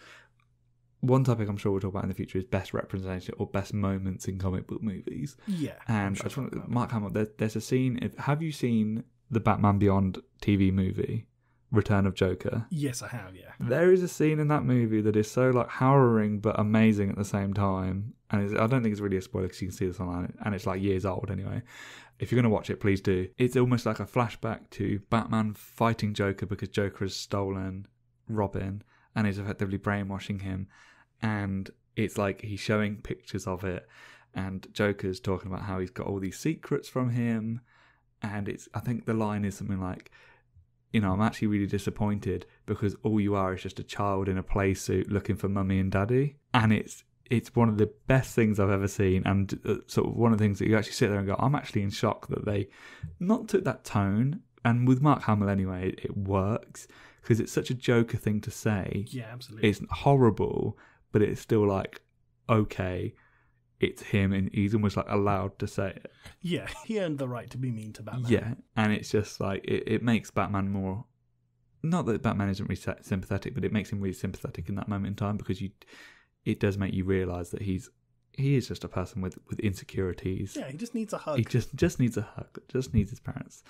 one topic I'm sure we'll talk about in the future is best representation or best moments in comic book movies. Yeah, and I just want Mark Hamill. There's a scene. Have you seen the Batman Beyond TV movie? Return of Joker. Yes, I have, yeah. There is a scene in that movie that is so like harrowing but amazing at the same time, and I don't think it's really a spoiler because you can see this online, and it's like years old anyway. If you're going to watch it, please do. It's almost like a flashback to Batman fighting Joker because Joker has stolen Robin and is effectively brainwashing him, and it's like he's showing pictures of it, and Joker's talking about how he's got all these secrets from him, and I think the line is something like, I'm actually really disappointed because all you are is just a child in a play suit looking for mummy and daddy. And it's one of the best things I've ever seen, and sort of one of the things that you actually sit there and go, I'm actually in shock that they not took that tone. And with Mark Hamill anyway, it works because it's such a Joker thing to say. Yeah, absolutely. It's horrible, but it's still like, okay, it's him, and he's almost like allowed to say it. Yeah, he earned the right to be mean to Batman. Yeah, and it's just like it makes Batman more. Not that Batman isn't really sympathetic, but it makes him really sympathetic in that moment in time, because it does make you realise that he is just a person with insecurities. Yeah, he just needs a hug. He just needs a hug. Just needs his parents,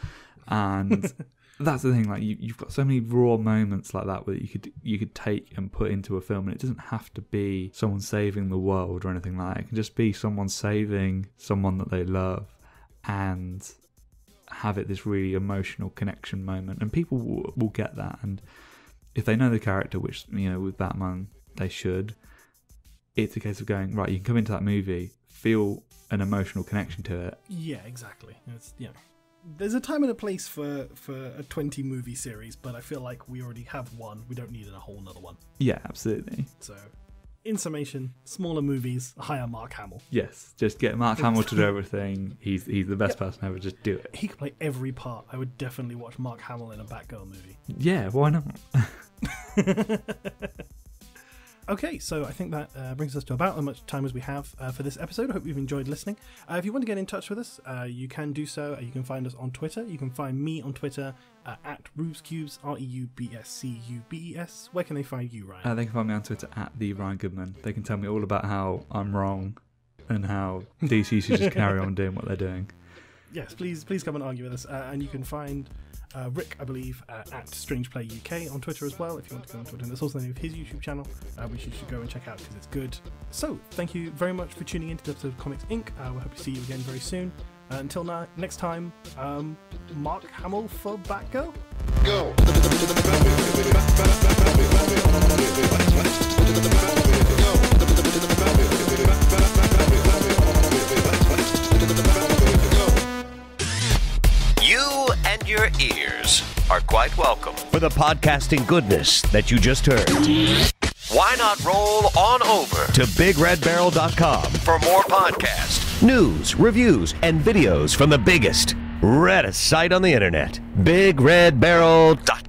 and that's the thing. Like you've got so many raw moments like that that you could take and put into a film, and it doesn't have to be someone saving the world or anything like that. It can just be someone saving someone that they love, and have it this really emotional connection moment, and people will get that. And if they know the character, which with Batman they should, it's a case of going, right, you can come into that movie, feel an emotional connection to it. Yeah, exactly. It's, there's a time and a place for a 20 movie series, but I feel like we already have one. We don't need a whole nother one. Yeah, absolutely. So, in summation, smaller movies, hire Mark Hamill. Yes, just get Mark Hamill to do everything. He's the best person ever. Just do it. He could play every part. I would definitely watch Mark Hamill in a Batgirl movie. Yeah, why not? Okay, so I think that brings us to about as much time as we have for this episode. I hope you've enjoyed listening. If you want to get in touch with us, you can do so. You can find us on Twitter. You can find me on Twitter at RubesCubes, ReubsCubes. Where can they find you, Ryan? They can find me on Twitter at the Ryan Goodman. They can tell me all about how I'm wrong and how DC should just carry on doing what they're doing. Yes, please come and argue with us. And you can find Rick, I believe, at StrangePlayUK on Twitter as well, if you want to go on Twitter. And that's also the name of his YouTube channel, which you should go and check out because it's good. So, thank you very much for tuning in to the episode of Comics Inc. We hope to see you again very soon. Until next time, Mark Hamill for Batgirl. Go! You and your ears are quite welcome for the podcasting goodness that you just heard. Why not roll on over to BigRedBarel.com for more podcasts, news, reviews, and videos from the biggest, reddest site on the internet, BigRedBarel.com.